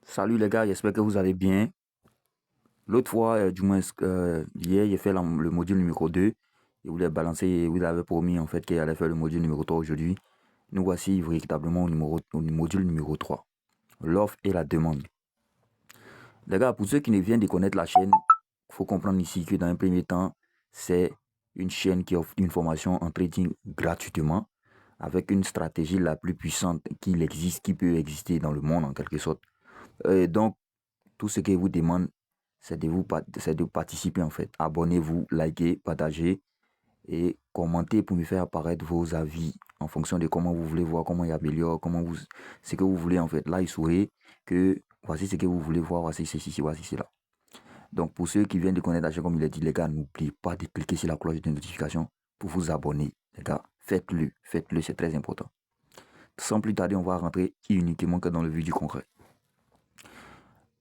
Salut les gars, j'espère que vous allez bien. L'autre fois, du moins hier, j'ai fait le module numéro 2. Je voulais balancer, vous avez promis en fait qu'il allait faire le module numéro 3 aujourd'hui. Nous voici véritablement au module numéro 3. L'offre et la demande. Les gars, pour ceux qui ne viennent de connaître la chaîne, il faut comprendre ici que dans un premier temps, c'est une chaîne qui offre une formation en trading gratuitement avec une stratégie la plus puissante qu'il existe, qui peut exister dans le monde en quelque sorte. Donc, tout ce que vous demande, c'est de participer en fait. Abonnez-vous, likez, partagez et commentez pour me faire apparaître vos avis en fonction de comment vous voulez voir, comment il améliore, ce que vous voulez en fait. Là, il sourit que voici ce que vous voulez voir, voici ceci, voici cela. Donc, pour ceux qui viennent de connaître la chaîne, comme il a dit, les gars, n'oubliez pas de cliquer sur la cloche de notification pour vous abonner. Les gars, faites-le, c'est très important. Sans plus tarder, on va rentrer uniquement que dans le vif du concret.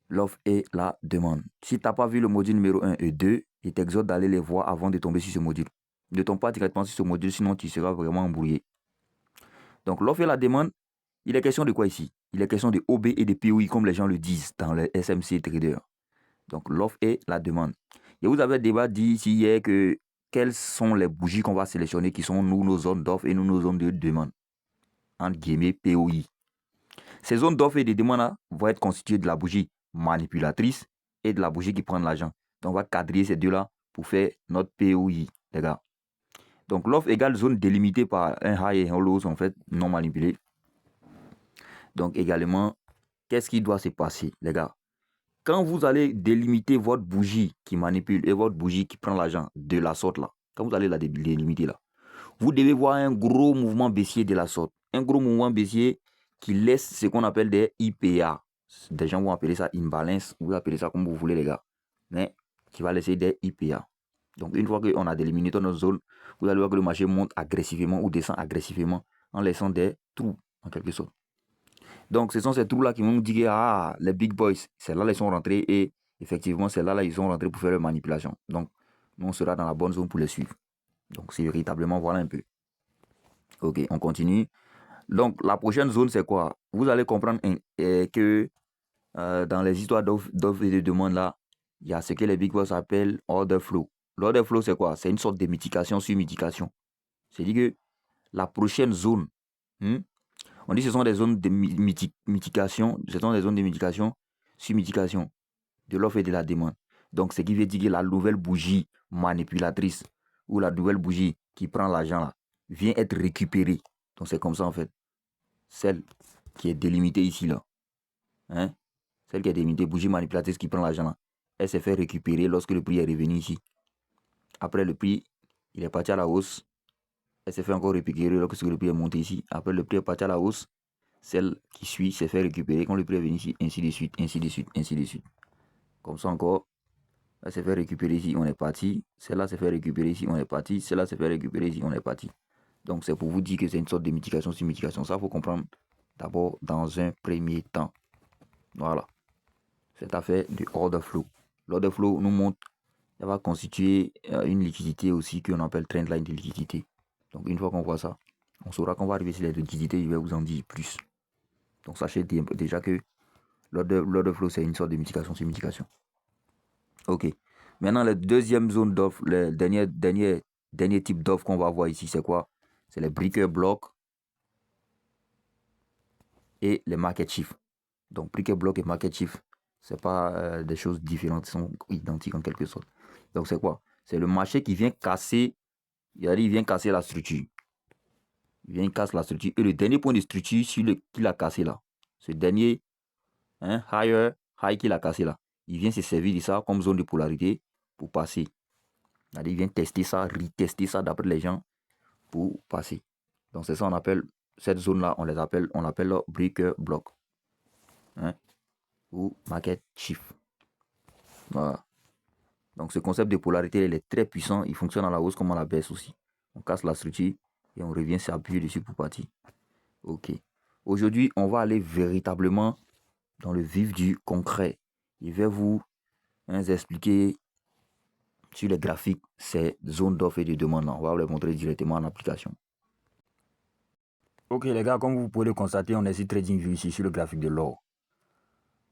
L'offre et la demande. Si tu n'as pas vu le module numéro 1 et 2, il t'exhorte d'aller les voir avant de tomber sur ce module. Ne tombe pas directement sur ce module, sinon tu seras vraiment embrouillé. Donc l'offre et la demande, il est question de quoi ici? Il est question de OB et de POI comme les gens le disent dans les SMC Trader. Donc l'offre et la demande. Et vous avez débat dit ici hier que quelles sont les bougies qu'on va sélectionner qui sont nous nos zones d'offre et nous nos zones de demande. Entre guillemets POI. Ces zones d'offre et de demande là, vont être constituées de la bougie manipulatrice et de la bougie qui prend l'argent. Donc, on va quadriller ces deux-là pour faire notre POI, les gars. Donc, l'offre égale zone délimitée par un high et un low, en fait, non manipulé. Donc, également, qu'est-ce qui doit se passer, les gars? Quand vous allez délimiter votre bougie qui manipule et votre bougie qui prend l'argent de la sorte là, quand vous allez la délimiter là, vous devez voir un gros mouvement baissier de la sorte. Un gros mouvement baissier qui laisse ce qu'on appelle des IPA. Des gens vont appeler ça imbalance, vous appelez ça comme vous voulez les gars. Mais qui va laisser des IPA. Donc une fois qu'on a délimité notre zone, vous allez voir que le marché monte agressivement ou descend agressivement en laissant des trous en quelque sorte. Donc ce sont ces trous là qui vont nous dire ah les big boys, c'est là ils sont rentrés et effectivement c'est là ils sont rentrés pour faire leur manipulation. Donc nous on sera dans la bonne zone pour les suivre. Donc c'est véritablement voilà un peu. Ok, on continue. Donc, la prochaine zone, c'est quoi? Vous allez comprendre que dans les histoires d'offres et de demandes, là, il y a ce que les big boss appellent order flow. L'order flow, c'est quoi? C'est une sorte de mitigation sur mitigation. C'est-à-dire que la prochaine zone, on dit que ce sont des zones de mitigation, ce sont des zones de mitigation sur mitigation de l'offre et de la demande. Donc, ce qui veut dire que la nouvelle bougie manipulatrice ou la nouvelle bougie qui prend l'argent là vient être récupérée. Donc, c'est comme ça en fait. Celle qui est délimitée ici là, hein? Celle qui est délimitée, bougie manipulatrice qui prend l'argent là, elle s'est fait récupérer lorsque le prix est revenu ici. Après le prix, il est parti à la hausse. Elle s'est fait encore récupérer lorsque le prix est monté ici. Après le prix est parti à la hausse. Celle qui suit s'est fait récupérer quand le prix est venu ici, ainsi de suite, ainsi de suite, ainsi de suite. Comme ça encore, elle s'est fait récupérer ici, on est parti. Celle-là s'est fait récupérer ici, on est parti. Celle-là s'est fait récupérer ici, on est parti. Donc c'est pour vous dire que c'est une sorte de mitigation sur mitigation. Ça, il faut comprendre d'abord dans un premier temps. Voilà. Cette affaire du order flow. L'order flow nous montre, ça va constituer une liquidité aussi qu'on appelle trendline de liquidité. Donc une fois qu'on voit ça, on saura qu'on va arriver sur les liquidités, je vais vous en dire plus. Donc sachez déjà que l'order flow c'est une sorte de mitigation sur mitigation. Ok. Maintenant, la deuxième zone d'offre, le dernier type d'offre qu'on va voir ici, c'est quoi? C'est les breaker block et les market shift. Donc, breaker block et market shift, c'est pas des choses différentes, sont identiques en quelque sorte. Donc, c'est quoi? C'est le marché qui vient casser, il vient casser la structure. Il vient casser la structure. Et le dernier point de structure qu'il a cassé là, ce dernier high qu'il a cassé là, il vient se servir de ça comme zone de polarité pour passer. Il vient tester ça, retester ça d'après les gens pour passer. Donc c'est ça on appelle, cette zone-là, on l'appelle breaker block. Ou market shift. Voilà. Donc ce concept de polarité, il est très puissant. Il fonctionne à la hausse comme à la baisse aussi. On casse la structure et on revient s'appuyer dessus pour partir. Ok. Aujourd'hui, on va aller véritablement dans le vif du concret. Je vais vous expliquer sur les graphiques ces zones d'offre et de demande. On va vous les montrer directement en application. Ok les gars, comme vous pouvez le constater, on est sur TradingView ici sur le graphique de l'or.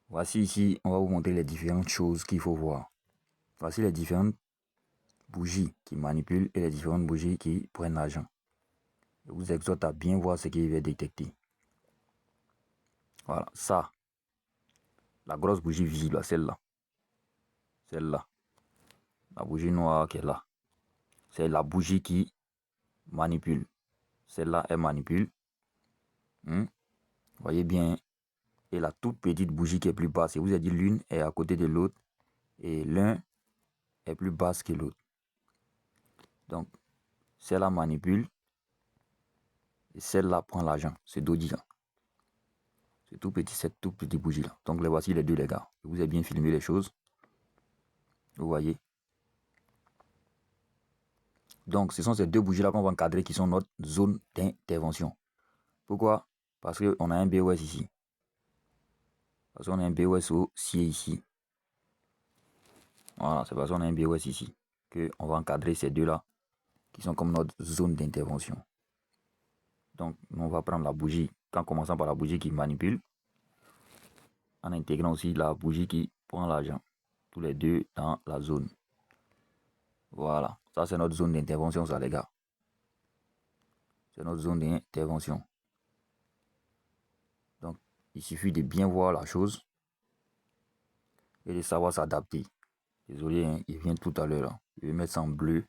Voici ici, on va vous montrer les différentes choses qu'il faut voir. Voici les différentes bougies qui manipulent et les différentes bougies qui prennent l'argent. Je vous exhorte à bien voir ce qu'il va détecter. Voilà, ça, la grosse bougie visible, celle-là. Celle-là. La bougie noire qui est là. C'est la bougie qui manipule. Celle-là, elle manipule. Voyez bien. Et la toute petite bougie qui est plus basse. Et vous avez dit l'une est à côté de l'autre. Et l'un est plus basse que l'autre. Donc, celle-là manipule. Et celle-là prend l'argent. C'est Doji là. C'est tout petit, cette toute petite bougie là. Donc, les voici les deux, les gars. Je vous ai bien filmé les choses. Vous voyez. Donc, ce sont ces deux bougies là qu'on va encadrer qui sont notre zone d'intervention. Pourquoi? Parce qu'on a un BOS ici. Parce qu'on a un BOS aussi ici. Voilà, c'est parce qu'on a un BOS ici qu'on va encadrer ces deux-là qui sont comme notre zone d'intervention. Donc, on va prendre la bougie, en commençant par la bougie qui manipule, en intégrant aussi la bougie qui prend l'argent. Tous les deux dans la zone. Voilà, ça c'est notre zone d'intervention, ça les gars. C'est notre zone d'intervention. Donc, il suffit de bien voir la chose et de savoir s'adapter. Désolé, hein, il vient tout à l'heure. Je vais mettre ça en bleu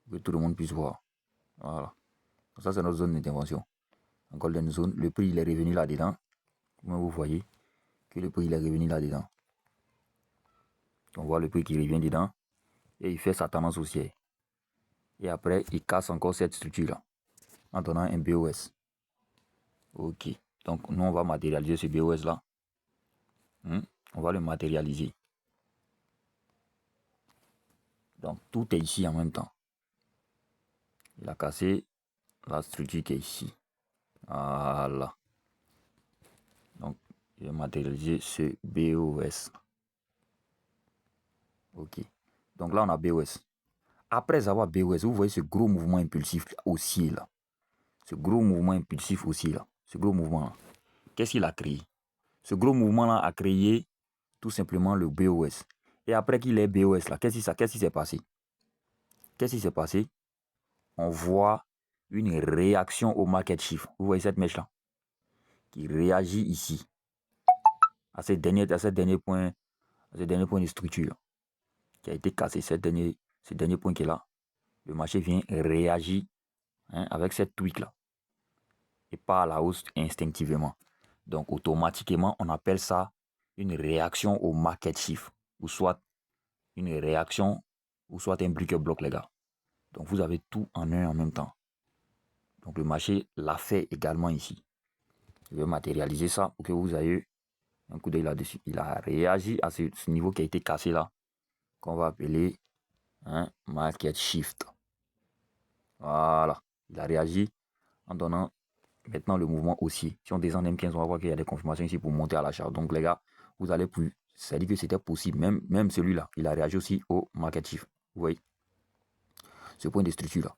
pour que tout le monde puisse voir. Voilà. Ça, c'est notre zone d'intervention. En golden zone, le prix il est revenu là-dedans. Comme vous voyez que le prix il est revenu là-dedans. On voit le prix qui revient dedans et il fait sa tendance haussière. Et après, il casse encore cette structure-là en donnant un BOS. Ok. Donc, nous, on va matérialiser ce BOS-là. On va le matérialiser. Donc, tout est ici en même temps. Il a cassé la structure qui est ici. Voilà. Donc, je vais matérialiser ce BOS. Ok. Donc là, on a BOS. Après avoir BOS, vous voyez ce gros mouvement impulsif haussier là. Ce gros mouvement impulsif haussier là. Ce gros mouvement là. Qu'est-ce qu'il a créé? Ce gros mouvement là a créé tout simplement le BOS. Et après qu'il ait BOS là, qu'est-ce qui s'est passé? Qu'est-ce qui s'est passé? On voit une réaction au market shift. Vous voyez cette mèche là qui réagit ici à ce dernier point de structure là, qui a été cassé, ce dernier point qui est là. Le marché vient réagir avec cette tweak là et pas à la hausse instinctivement. Donc automatiquement, on appelle ça une réaction au market shift ou soit une réaction ou soit un bloc les gars. Donc vous avez tout en un en même temps. Donc le marché l'a fait également ici. Je vais matérialiser ça pour que vous ayez un coup d'œil là-dessus. Il a réagi à ce niveau qui a été cassé là, qu'on va appeler market shift. Voilà. Il a réagi en donnant maintenant le mouvement haussier. Si on descend M15, on va voir qu'il y a des confirmations ici pour monter à l'achat. Donc les gars, vous allez plus. Ça dit que c'était possible. Même celui-là, il a réagi aussi au market shift. Vous voyez? Ce point de structure là.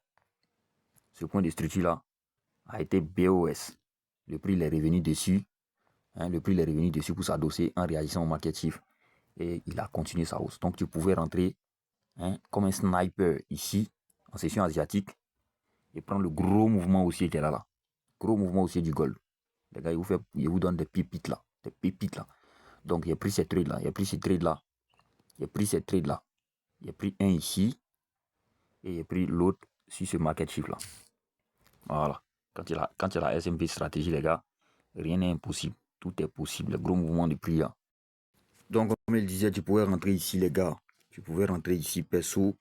Ce point de structure là a été BOS. Le prix il est revenu dessus. Le prix il est revenu dessus pour s'adosser en réagissant au market shift. Et il a continué sa hausse. Donc tu pouvais rentrer comme un sniper ici, en session asiatique, et prendre le gros mouvement haussier qui est là. Gros mouvement haussier du gold. Les gars, il vous donne des pépites là. Des pépites là. Donc, il a pris ces trades là. Il a pris ces trades là. Il a pris ces trades là. Il a pris un ici. Et il a pris l'autre sur ce market shift là. Voilà. Quand il y a la SMP stratégie, les gars, rien n'est impossible. Tout est possible. Le gros mouvement de prix là. Donc, comme il disait, tu pouvais rentrer ici, les gars. Tu pouvais rentrer ici, perso.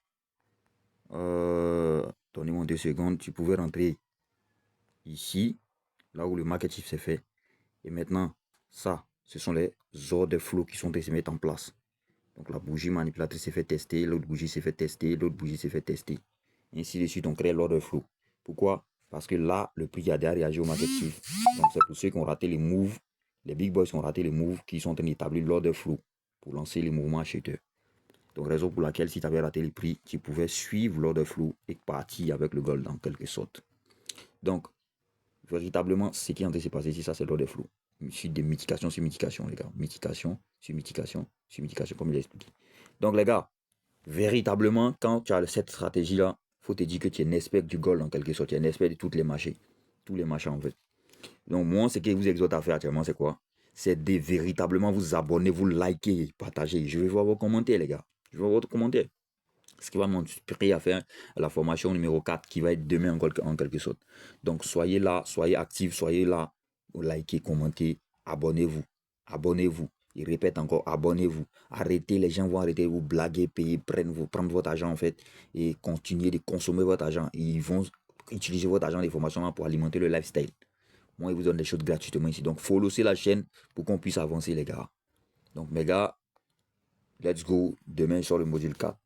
Donnez-moi 2 secondes. Tu pouvais rentrer ici, là où le market shift s'est fait. Et maintenant, ça, ce sont les ordres de flow qui sont en train de se mettre en place. Donc la bougie manipulatrice s'est fait tester, l'autre bougie s'est fait tester, l'autre bougie s'est fait tester. Ainsi de suite, on crée l'ordre de flow. Pourquoi? Parce que là, le prix a déjà réagi au market shift. Donc c'est pour ceux qui ont raté les moves, les big boys qui ont raté les moves, qui sont en train d'établir l'ordre de flow pour lancer les mouvements acheteurs. Donc raison pour laquelle si tu avais raté les prix, tu pouvais suivre l'ordre de flow et partir avec le gold en quelque sorte. Donc, véritablement, ce qui est en train de se passer ici, ça c'est l'ordre de flow. suite de mitigation sur mitigation, les gars. Mitigation sur mitigation sur mitigation, comme il a expliqué. Donc, les gars, véritablement, quand tu as cette stratégie-là, il faut te dire que tu es un expert du gold en quelque sorte. Tu es un expert de toutes les marchés. Tous les marchés, en fait. Donc, moi, ce que je vous exhorte à faire actuellement, c'est quoi? C'est de véritablement vous abonner, vous liker, partager. Je vais voir vos commentaires, les gars. Je vais voir vos commentaires. Ce qui va m'inspirer à faire la formation numéro 4 qui va être demain en quelque sorte. Donc, soyez là, soyez actifs, soyez là. Likez, commentez, abonnez-vous. Abonnez-vous. Il répète encore, abonnez-vous. Arrêtez, les gens vont arrêter de vous blaguer, payer, prendre votre argent en fait et continuer de consommer votre argent. Ils vont utiliser votre argent des formations pour alimenter le lifestyle. Moi, ils vous donnent des choses gratuitement ici. Donc, followez la chaîne pour qu'on puisse avancer, les gars. Donc, mes gars, let's go. Demain, sur le module 4.